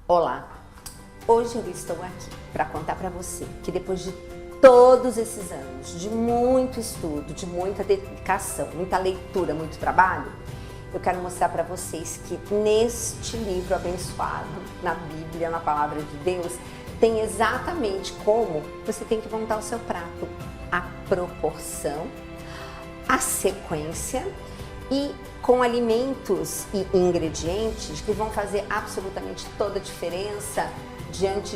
Olá, hoje eu estou aqui para contar para você que depois de todos esses anos, de muito estudo, de muita dedicação, muita leitura, muito trabalho, eu quero mostrar para vocês que neste livro abençoado, na Bíblia, na Palavra de Deus, tem exatamente como você tem que montar o seu prato, a proporção, a sequência e com alimentos e ingredientes que vão fazer absolutamente toda a diferença diante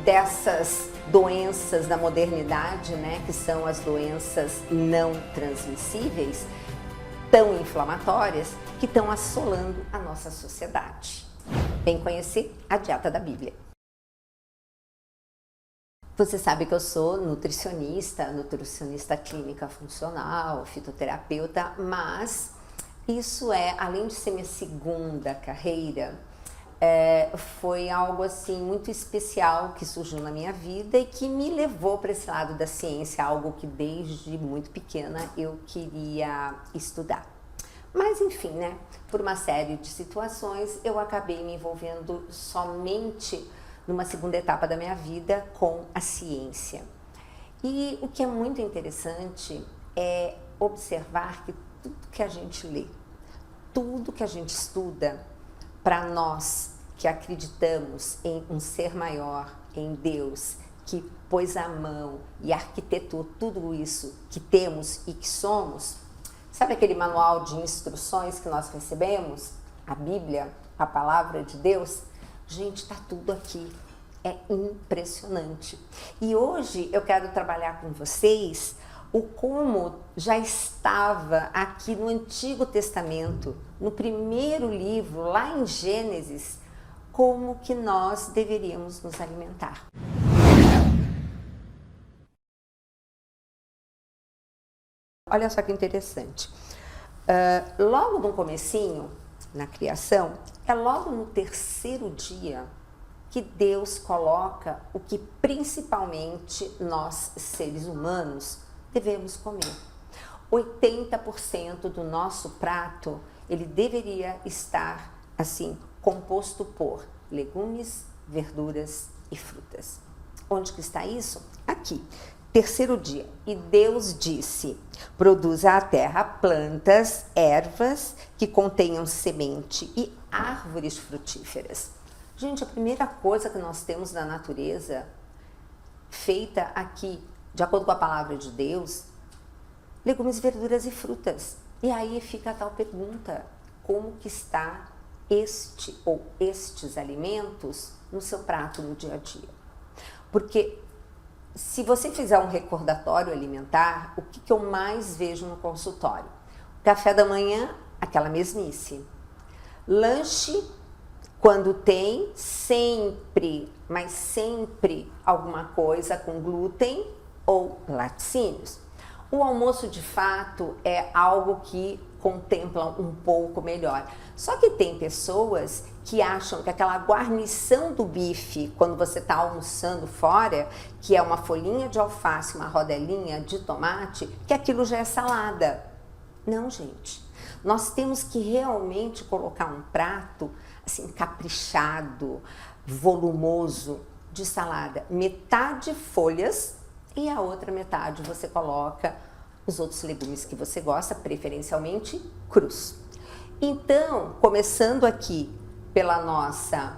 dessas doenças da modernidade, né, que são as doenças não transmissíveis, tão inflamatórias, que estão assolando a nossa sociedade. Vem conhecer a dieta da Bíblia. Você sabe que eu sou nutricionista clínica funcional, fitoterapeuta, mas isso além de ser minha segunda carreira, foi algo assim muito especial que surgiu na minha vida e que me levou para esse lado da ciência, algo que desde muito pequena eu queria estudar. Mas enfim, né, por uma série de situações eu acabei me envolvendo somente numa segunda etapa da minha vida com a ciência. E o que é muito interessante é observar que tudo que a gente lê, tudo que a gente estuda, para nós que acreditamos em um ser maior, em Deus, que pôs a mão e arquitetou tudo isso que temos e que somos, sabe aquele manual de instruções que nós recebemos? A Bíblia, a Palavra de Deus? Gente, tá tudo aqui. É impressionante. E hoje eu quero trabalhar com vocês o como já estava aqui no Antigo Testamento, no primeiro livro, lá em Gênesis, como que nós deveríamos nos alimentar. Olha só que interessante. Logo no comecinho, na criação, é logo no terceiro dia que Deus coloca o que principalmente nós, seres humanos, devemos comer. 80% do nosso prato, ele deveria estar, assim, composto por legumes, verduras e frutas. Onde que está isso? Aqui. Terceiro dia. E Deus disse: produza a terra plantas, ervas que contenham semente e árvores frutíferas. Gente, a primeira coisa que nós temos na natureza, feita aqui, de acordo com a palavra de Deus, legumes, verduras e frutas. E aí fica a tal pergunta: como que está este ou estes alimentos no seu prato no dia a dia? Porque se você fizer um recordatório alimentar, o que eu mais vejo no consultório? Café da manhã, aquela mesmice. Lanche, quando tem, sempre, mas sempre alguma coisa com glúten ou laticínios. O almoço, de fato, é algo que contempla um pouco melhor. Só que tem pessoas que acham que aquela guarnição do bife, quando você está almoçando fora, que é uma folhinha de alface, uma rodelinha de tomate, que aquilo já é salada. Não, gente. Nós temos que realmente colocar um prato assim caprichado, volumoso de salada. Metade folhas e a outra metade você coloca os outros legumes que você gosta, preferencialmente crus. Então, começando aqui pela nossa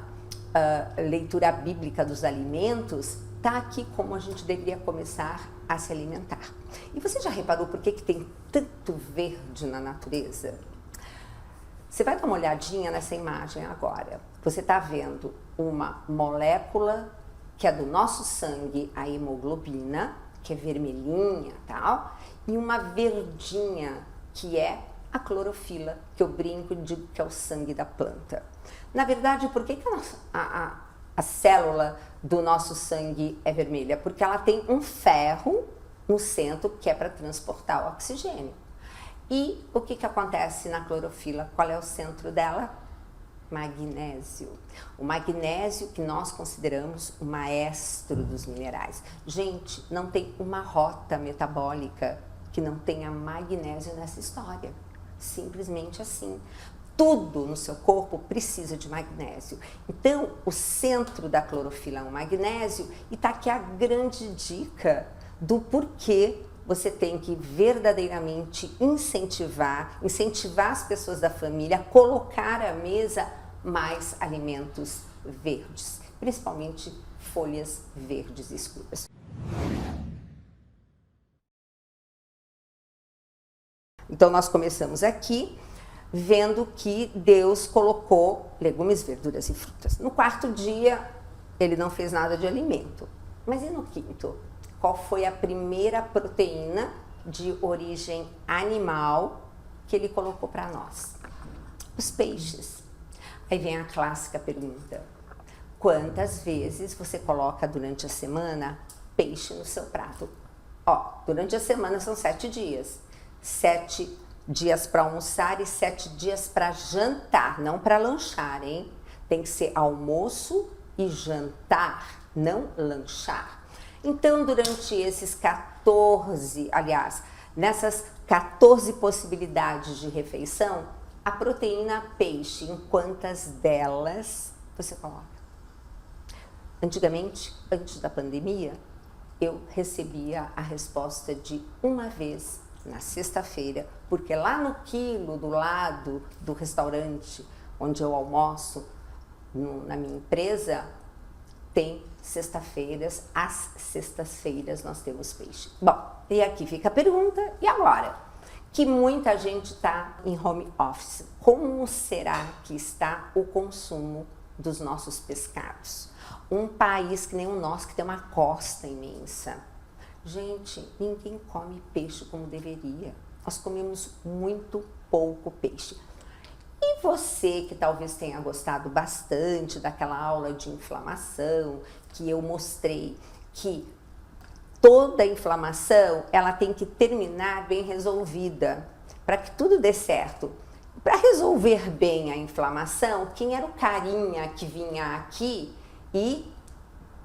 leitura bíblica dos alimentos, tá aqui como a gente deveria começar a se alimentar. E você já reparou por que tem tanto verde na natureza? Você vai dar uma olhadinha nessa imagem agora. Você está vendo uma molécula que é do nosso sangue, a hemoglobina, que é vermelhinha e tal, e uma verdinha, que é a clorofila, que eu brinco e digo que é o sangue da planta. Na verdade, por que a célula do nosso sangue é vermelha? Porque ela tem um ferro no centro que é para transportar o oxigênio. E o que acontece na clorofila? Qual é o centro dela? Magnésio. O magnésio que nós consideramos o maestro dos minerais. Gente, não tem uma rota metabólica que não tenha magnésio nessa história. Simplesmente assim. tudo no seu corpo precisa de magnésio. Então, o centro da clorofila é o magnésio, e está aqui a grande dica do porquê você tem que verdadeiramente incentivar as pessoas da família a colocar à mesa mais alimentos verdes, principalmente folhas verdes escuras. Então, nós começamos aqui vendo que Deus colocou legumes, verduras e frutas. No quarto dia, ele não fez nada de alimento. Mas e no quinto? Qual foi a primeira proteína de origem animal que ele colocou para nós? Os peixes. Aí vem a clássica pergunta: quantas vezes você coloca durante a semana peixe no seu prato? Durante a semana são 7 dias. 7 dias para almoçar e 7 dias para jantar, não para lanchar, hein? Tem que ser almoço e jantar, não lanchar. Então, durante nessas 14 possibilidades de refeição, a proteína peixe, em quantas delas você coloca? Antigamente, antes da pandemia, eu recebia a resposta de uma vez na sexta-feira, porque lá no quilo do lado do restaurante onde eu almoço, na minha empresa, tem sexta-feiras, às sextas-feiras nós temos peixe. Bom, e aqui fica a pergunta, e agora? Que muita gente está em home office, como será que está o consumo dos nossos pescados? Um país que nem o nosso, que tem uma costa imensa. Gente, ninguém come peixe como deveria. Nós comemos muito pouco peixe. E você que talvez tenha gostado bastante daquela aula de inflamação, que eu mostrei que toda inflamação ela tem que terminar bem resolvida, para que tudo dê certo. Para resolver bem a inflamação, quem era o carinha que vinha aqui e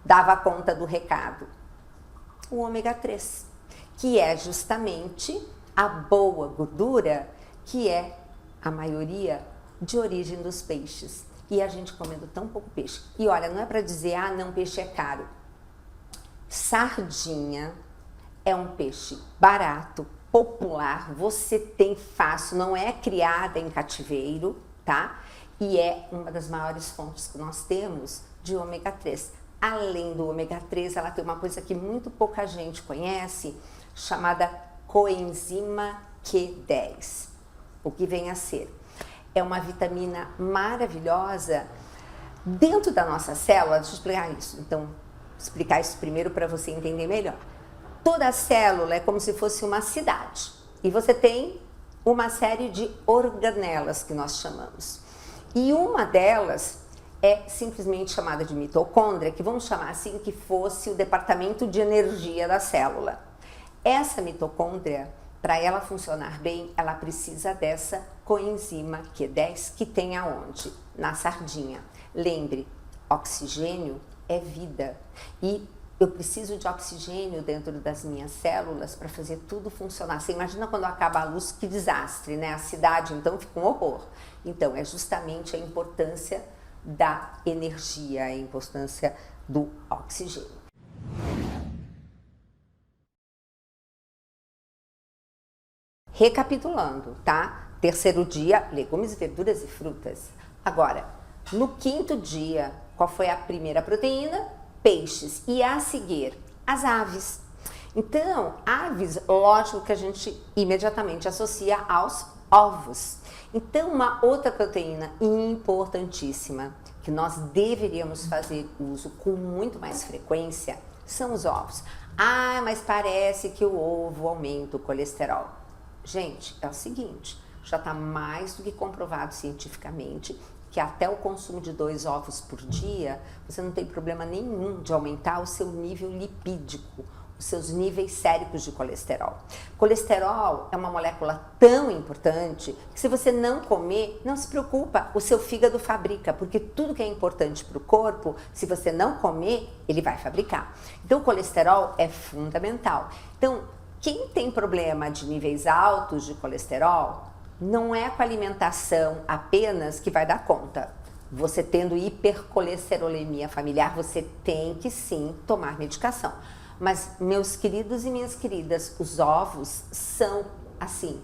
dava conta do recado? O ômega 3, que é justamente a boa gordura, que é a maioria de origem dos peixes. E a gente comendo tão pouco peixe. E olha, não é para dizer, não, peixe é caro. Sardinha é um peixe barato, popular, você tem fácil, não é criada em cativeiro, tá? E é uma das maiores fontes que nós temos de ômega 3. Além do ômega 3, ela tem uma coisa que muito pouca gente conhece, chamada coenzima Q10. O que vem a ser? É uma vitamina maravilhosa dentro da nossa célula. Deixa eu explicar isso. Então, explicar isso primeiro para você entender melhor. Toda célula é como se fosse uma cidade. E você tem uma série de organelas, que nós chamamos. E uma delas é simplesmente chamada de mitocôndria, que vamos chamar assim, que fosse o departamento de energia da célula. Essa mitocôndria, para ela funcionar bem, ela precisa dessa coenzima Q10, que tem aonde? Na sardinha. Lembre, oxigênio é vida. E eu preciso de oxigênio dentro das minhas células para fazer tudo funcionar. Você imagina quando acaba a luz, que desastre, né? A cidade, então, fica um horror. Então, é justamente a importância da energia, a importância do oxigênio. Recapitulando, tá? Terceiro dia, legumes, verduras e frutas. Agora, no quinto dia, qual foi a primeira proteína? Peixes. E a seguir, as aves. Então, aves, lógico que a gente imediatamente associa aos ovos. Então, uma outra proteína importantíssima que nós deveríamos fazer uso com muito mais frequência são os ovos. Mas parece que o ovo aumenta o colesterol. Gente, é o seguinte, já está mais do que comprovado cientificamente que até o consumo de 2 ovos por dia, você não tem problema nenhum de aumentar o seu nível lipídico, os seus níveis séricos de colesterol. Colesterol é uma molécula tão importante que se você não comer, não se preocupa, o seu fígado fabrica, porque tudo que é importante para o corpo, se você não comer, ele vai fabricar. Então o colesterol é fundamental. Então, quem tem problema de níveis altos de colesterol, não é com a alimentação apenas que vai dar conta. Você tendo hipercolesterolemia familiar, você tem que sim tomar medicação. Mas, meus queridos e minhas queridas, os ovos são assim,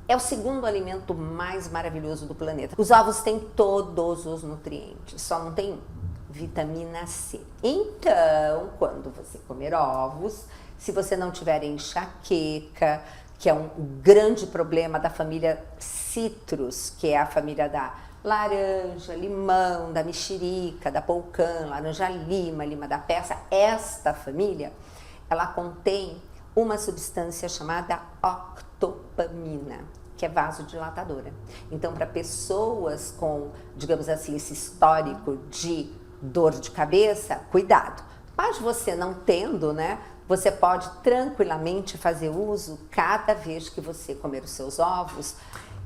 é o segundo alimento mais maravilhoso do planeta. Os ovos têm todos os nutrientes, só não tem vitamina C. Então, quando você comer ovos, se você não tiver enxaqueca, que é um grande problema da família citrus, que é a família da laranja, limão, da mexerica, da polcã, laranja-lima, lima da peça, esta família, ela contém uma substância chamada octopamina, que é vasodilatadora. Então, para pessoas com, digamos assim, esse histórico de dor de cabeça, cuidado. Mas você não tendo, né, você pode tranquilamente fazer uso cada vez que você comer os seus ovos.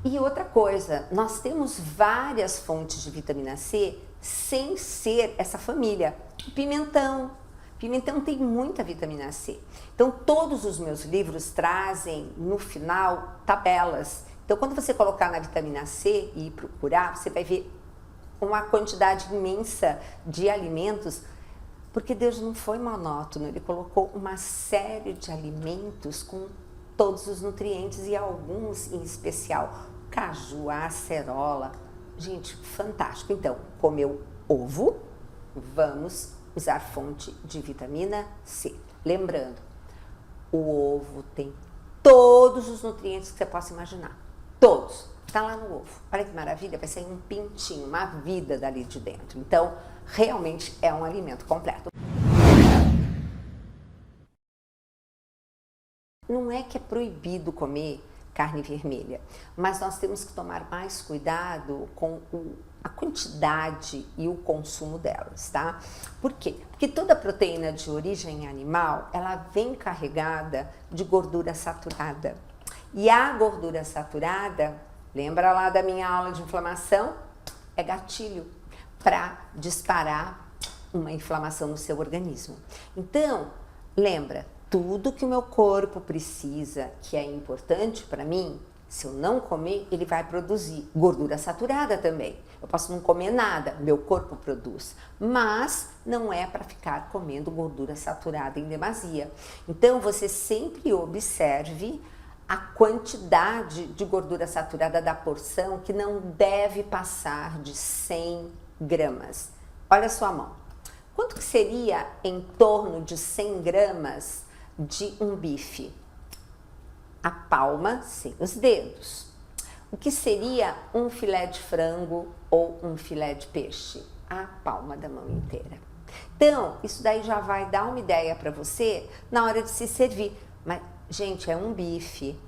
E outra coisa, nós temos várias fontes de vitamina C sem ser essa família. O pimentão. Pimentão tem muita vitamina C. Então, todos os meus livros trazem, no final, tabelas. Então, quando você colocar na vitamina C e procurar, você vai ver uma quantidade imensa de alimentos, porque Deus não foi monótono, Ele colocou uma série de alimentos com todos os nutrientes e alguns em especial, caju, a acerola. Gente, fantástico. Então, comeu ovo, vamos usar fonte de vitamina C. Lembrando, o ovo tem todos os nutrientes que você possa imaginar. Todos. Está lá no ovo. Olha que maravilha, vai sair um pintinho, uma vida dali de dentro. Então, realmente é um alimento completo. Não é que é proibido comer carne vermelha, mas nós temos que tomar mais cuidado com a quantidade e o consumo delas, tá? Por quê? Porque toda proteína de origem animal, ela vem carregada de gordura saturada. E a gordura saturada, lembra lá da minha aula de inflamação? É gatilho para disparar uma inflamação no seu organismo. Então, lembra, tudo que o meu corpo precisa, que é importante para mim, se eu não comer, ele vai produzir gordura saturada também. Eu posso não comer nada, meu corpo produz, mas não é para ficar comendo gordura saturada em demasia. Então, você sempre observe a quantidade de gordura saturada da porção, que não deve passar de 100 gramas. Olha a sua mão. Quanto que seria em torno de 100 gramas de um bife? A palma sem os dedos. O que seria um filé de frango ou um filé de peixe? A palma da mão inteira. Então, isso daí já vai dar uma ideia para você na hora de se servir. Mas, gente, é um bife,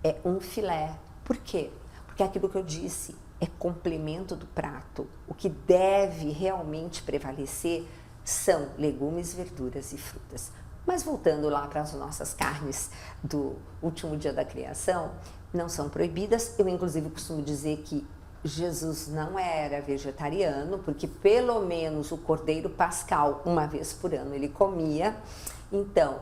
é um filé. Por quê? Porque é aquilo que eu disse, é complemento do prato. O que deve realmente prevalecer são legumes, verduras e frutas. Mas voltando lá para as nossas carnes do último dia da criação, não são proibidas. Eu, inclusive, costumo dizer que Jesus não era vegetariano, porque pelo menos o cordeiro pascal, uma vez por ano, ele comia. Então,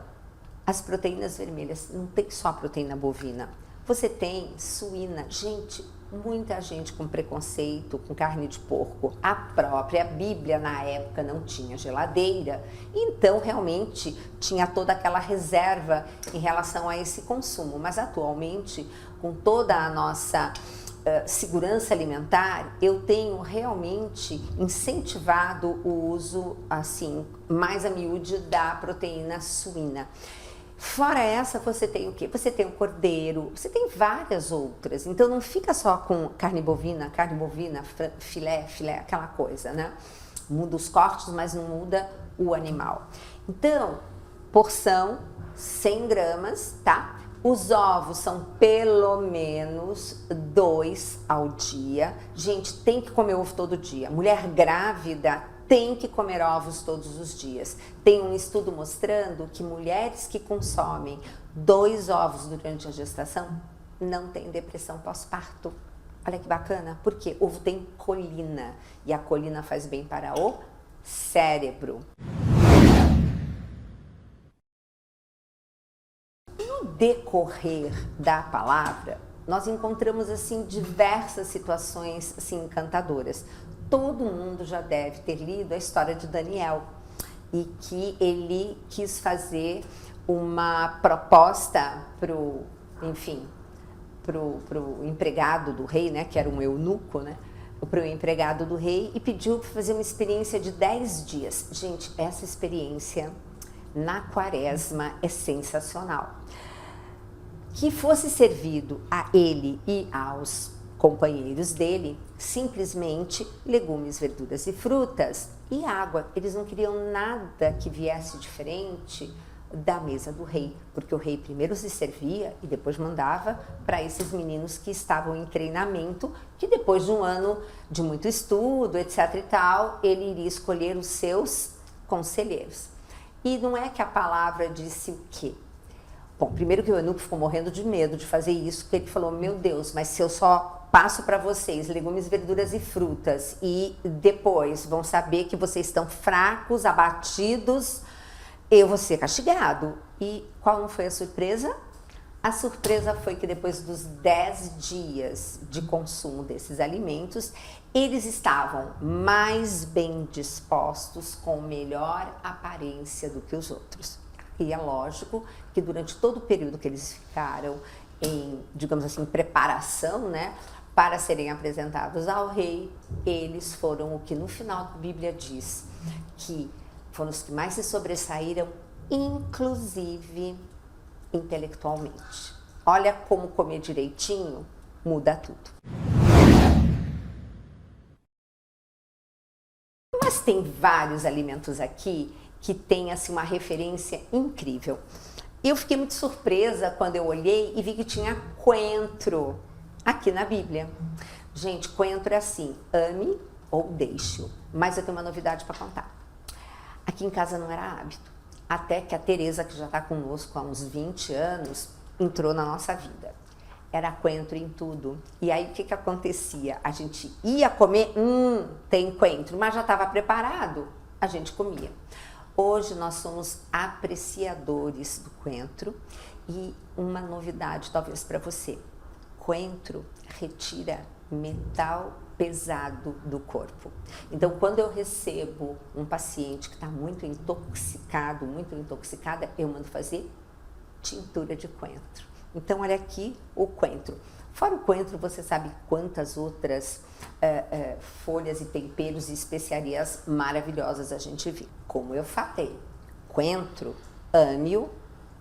as proteínas vermelhas, não tem só a proteína bovina. Você tem suína. Gente, muita gente com preconceito com carne de porco. A própria Bíblia, na época, não tinha geladeira. Então, realmente, tinha toda aquela reserva em relação a esse consumo. Mas, atualmente, com toda a nossa segurança alimentar, eu tenho realmente incentivado o uso, assim, mais a miúde da proteína suína. Fora essa, você tem o quê? Você tem o cordeiro, você tem várias outras. Então, não fica só com carne bovina, filé, aquela coisa, né? Muda os cortes, mas não muda o animal. Então, porção, 100 gramas, tá? Os ovos são pelo menos 2 ao dia. Gente, tem que comer ovo todo dia. Mulher grávida tem que comer ovos todos os dias. Tem um estudo mostrando que mulheres que consomem 2 ovos durante a gestação não têm depressão pós-parto. Olha que bacana, porque ovo tem colina e a colina faz bem para o cérebro. No decorrer da palavra, nós encontramos assim diversas situações assim encantadoras. Todo mundo já deve ter lido a história de Daniel e que ele quis fazer uma proposta pro empregado do rei, né, que era um eunuco, né, para o empregado do rei, e pediu para fazer uma experiência de 10 dias. Gente, essa experiência na quaresma é sensacional. Que fosse servido a ele e aos companheiros dele simplesmente legumes, verduras e frutas e água. Eles não queriam nada que viesse diferente da mesa do rei, porque o rei primeiro se servia e depois mandava para esses meninos que estavam em treinamento, que depois de um ano de muito estudo, etc e tal, ele iria escolher os seus conselheiros. E não é que a palavra disse o quê? Bom, primeiro que o eunuco ficou morrendo de medo de fazer isso, porque ele falou, meu Deus, mas se eu só passo para vocês legumes, verduras e frutas e depois vão saber que vocês estão fracos, abatidos, eu vou ser castigado. E qual não foi a surpresa? A surpresa foi que depois dos 10 dias de consumo desses alimentos, eles estavam mais bem dispostos, com melhor aparência do que os outros. E é lógico que durante todo o período que eles ficaram em, digamos assim, preparação, né, para serem apresentados ao rei, eles foram o que no final da Bíblia diz que foram os que mais se sobressaíram, inclusive intelectualmente. Olha como comer direitinho muda tudo. Mas tem vários alimentos aqui que têm assim, uma referência incrível. Eu fiquei muito surpresa quando eu olhei e vi que tinha coentro aqui na Bíblia. Gente, coentro é assim, ame ou deixe-o. Mas eu tenho uma novidade para contar. Aqui em casa não era hábito, até que a Tereza, que já está conosco há uns 20 anos, entrou na nossa vida. Era coentro em tudo. E aí o que acontecia? A gente ia comer, tem coentro, mas já estava preparado, a gente comia. Hoje nós somos apreciadores do coentro e uma novidade talvez para você. Coentro retira metal pesado do corpo. Então, quando eu recebo um paciente que está muito intoxicado, muito intoxicada, eu mando fazer tintura de coentro. Então, olha aqui o coentro. Fora o coentro, você sabe quantas outras folhas e temperos e especiarias maravilhosas a gente vê. Como eu falei, coentro, ame-o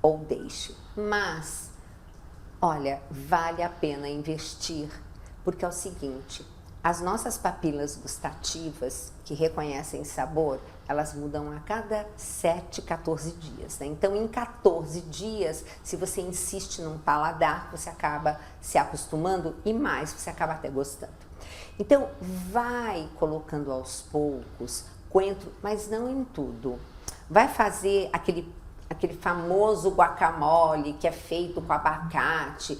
ou deixe-o. Mas, olha, vale a pena investir, porque é o seguinte, as nossas papilas gustativas, que reconhecem sabor, elas mudam a cada 7, 14 dias. Né? Então, em 14 dias, se você insiste num paladar, você acaba se acostumando e mais, você acaba até gostando. Então, vai colocando aos poucos coentro, mas não em tudo. Vai fazer aquele famoso guacamole que é feito com abacate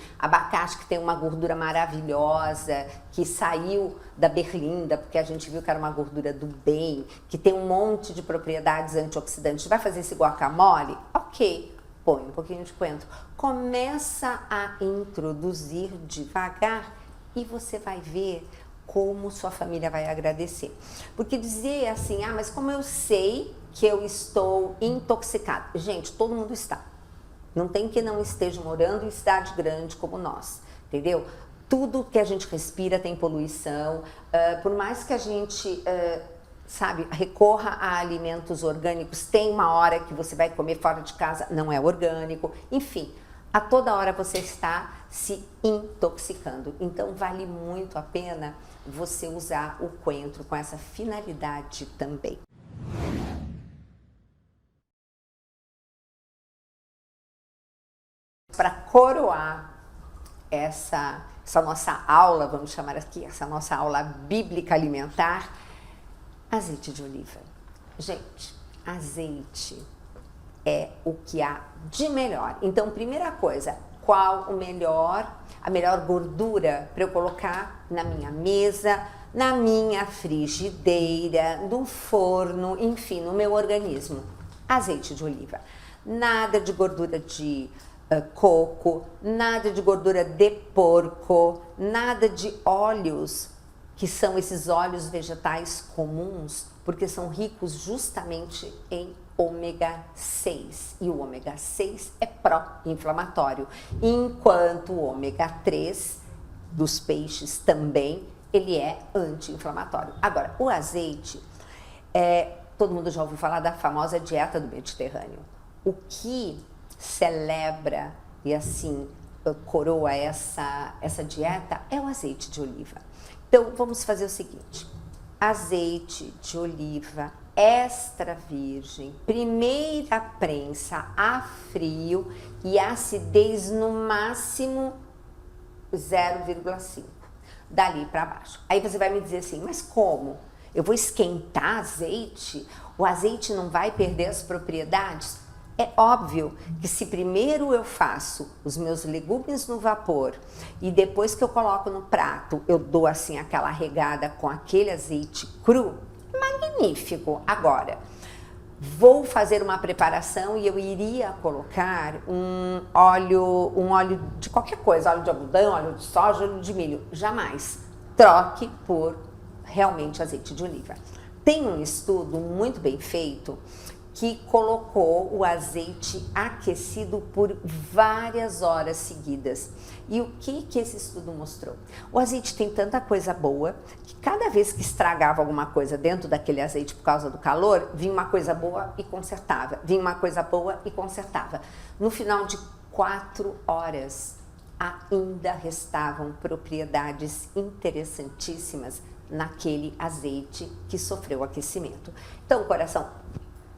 que tem uma gordura maravilhosa, que saiu da berlinda, porque a gente viu que era uma gordura do bem, que tem um monte de propriedades antioxidantes. Vai fazer esse guacamole? Ok, põe um pouquinho de coentro. Começa a introduzir devagar e você vai ver como sua família vai agradecer. Porque dizer assim, mas como eu sei que eu estou intoxicado? Gente, todo mundo está. Não tem que não esteja morando em cidade grande como nós, entendeu? Tudo que a gente respira tem poluição, por mais que a gente, recorra a alimentos orgânicos, tem uma hora que você vai comer fora de casa, não é orgânico, enfim, a toda hora você está se intoxicando. Então, vale muito a pena você usar o coentro com essa finalidade também. Para coroar essa nossa aula, vamos chamar aqui, essa nossa aula bíblica alimentar, azeite de oliva. Gente, azeite é o que há de melhor. Então, primeira coisa, qual a melhor gordura para eu colocar na minha mesa, na minha frigideira, no forno, enfim, no meu organismo? Azeite de oliva. Nada de gordura de coco, nada de gordura de porco, nada de óleos, que são esses óleos vegetais comuns, porque são ricos justamente em ômega 6. E o ômega 6 é pró-inflamatório, enquanto o ômega 3 dos peixes também, ele é anti-inflamatório. Agora, o azeite, todo mundo já ouviu falar da famosa dieta do Mediterrâneo. O que celebra e assim coroa essa dieta é o azeite de oliva. Então, vamos fazer o seguinte: azeite de oliva extra virgem, primeira prensa a frio e acidez no máximo 0,5, dali para baixo. Aí você vai me dizer assim, mas como? Eu vou esquentar azeite? O azeite não vai perder as propriedades? É óbvio que se primeiro eu faço os meus legumes no vapor e depois que eu coloco no prato, eu dou assim aquela regada com aquele azeite cru, magnífico. Agora, vou fazer uma preparação e eu iria colocar um óleo de qualquer coisa, óleo de algodão, óleo de soja, óleo de milho. Jamais. Troque por realmente azeite de oliva. Tem um estudo muito bem feito que colocou o azeite aquecido por várias horas seguidas. E o que esse estudo mostrou? O azeite tem tanta coisa boa que cada vez que estragava alguma coisa dentro daquele azeite por causa do calor, vinha uma coisa boa e consertava, vinha uma coisa boa e consertava. No final de 4 horas, ainda restavam propriedades interessantíssimas naquele azeite que sofreu aquecimento. Então, coração,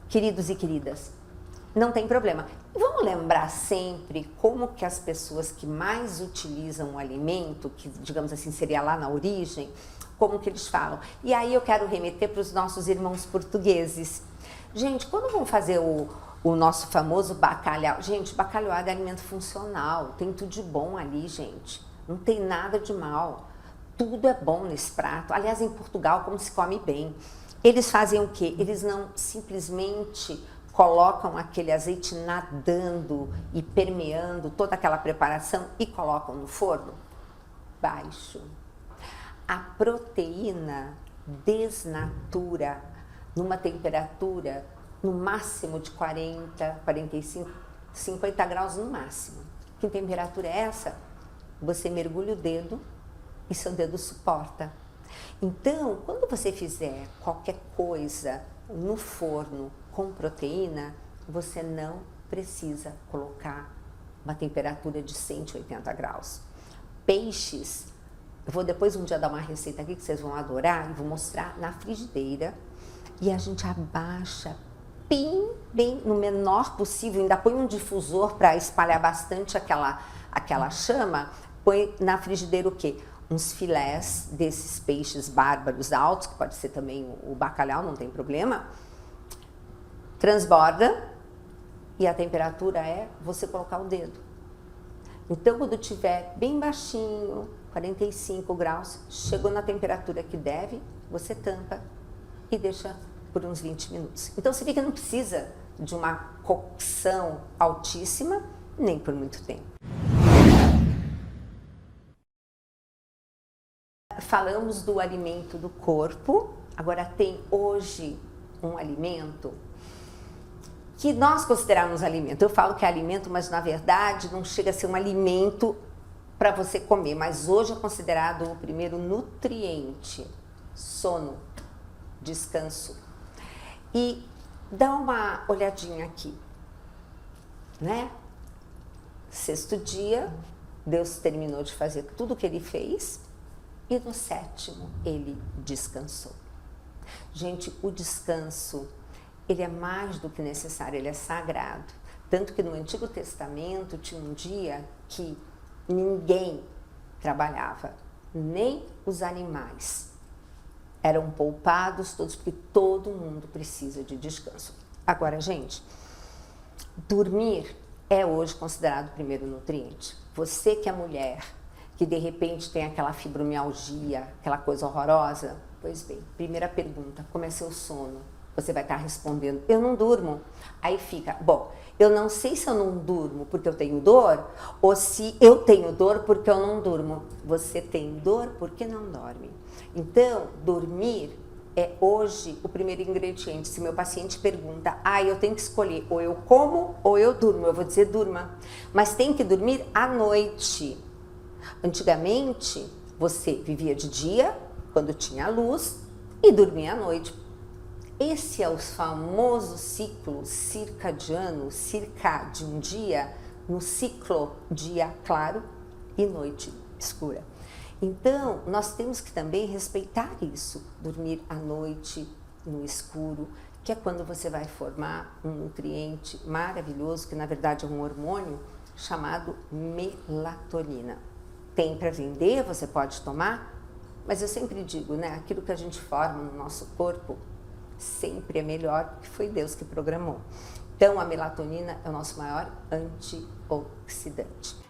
queridos e queridas, não tem problema. Vamos lembrar sempre como que as pessoas que mais utilizam o alimento, que digamos assim seria lá na origem, como que eles falam. E aí eu quero remeter para os nossos irmãos portugueses. Gente, quando vão fazer o nosso famoso bacalhau, gente, bacalhau é alimento funcional, tem tudo de bom ali, gente. Não tem nada de mal. Tudo é bom nesse prato. Aliás, em Portugal, como se come bem. Eles fazem o quê? Eles não simplesmente colocam aquele azeite nadando e permeando toda aquela preparação e colocam no forno baixo. A proteína desnatura numa temperatura no máximo de 40, 45, 50 graus no máximo. Que temperatura é essa? Você mergulha o dedo e seu dedo suporta. Então, quando você fizer qualquer coisa no forno com proteína, você não precisa colocar uma temperatura de 180 graus. Peixes, eu vou depois um dia dar uma receita aqui que vocês vão adorar e vou mostrar na frigideira e a gente abaixa bem no menor possível, ainda põe um difusor para espalhar bastante aquela chama, põe na frigideira o quê? Uns filés desses peixes bárbaros altos, que pode ser também o bacalhau, não tem problema, transborda e a temperatura é você colocar o dedo. Então, quando tiver bem baixinho, 45 graus, chegou na temperatura que deve, você tampa e deixa por uns 20 minutos. Então, você vê que não precisa de uma cocção altíssima, nem por muito tempo. Falamos do alimento do corpo, agora tem hoje um alimento que nós consideramos alimento. Eu falo que é alimento, mas na verdade não chega a ser um alimento para você comer, mas hoje é considerado o primeiro nutriente: sono, descanso. E dá uma olhadinha aqui, né? 6º dia, Deus terminou de fazer tudo o que ele fez. E no 7º, ele descansou. Gente, o descanso, ele é mais do que necessário, ele é sagrado. Tanto que no Antigo Testamento tinha um dia que ninguém trabalhava, nem os animais. Eram poupados todos, porque todo mundo precisa de descanso. Agora, gente, dormir é hoje considerado o primeiro nutriente. Você que é mulher, que de repente tem aquela fibromialgia, aquela coisa horrorosa, pois bem, primeira pergunta, como é seu sono? Você vai estar respondendo, eu não durmo. Aí fica, bom, eu não sei se eu não durmo porque eu tenho dor ou se eu tenho dor porque eu não durmo. Você tem dor porque não dorme. Então, dormir é hoje o primeiro ingrediente. Se meu paciente pergunta, eu tenho que escolher, ou eu como ou eu durmo, eu vou dizer durma. Mas tem que dormir à noite. Antigamente, você vivia de dia, quando tinha luz, e dormia à noite. Esse é o famoso ciclo circadiano, circa de um dia, no ciclo dia claro e noite escura. Então, nós temos que também respeitar isso, dormir à noite, no escuro, que é quando você vai formar um nutriente maravilhoso, que na verdade é um hormônio, chamado melatonina. Tem para vender, você pode tomar, mas eu sempre digo, né, aquilo que a gente forma no nosso corpo sempre é melhor, porque foi Deus que programou. Então, a melatonina é o nosso maior antioxidante.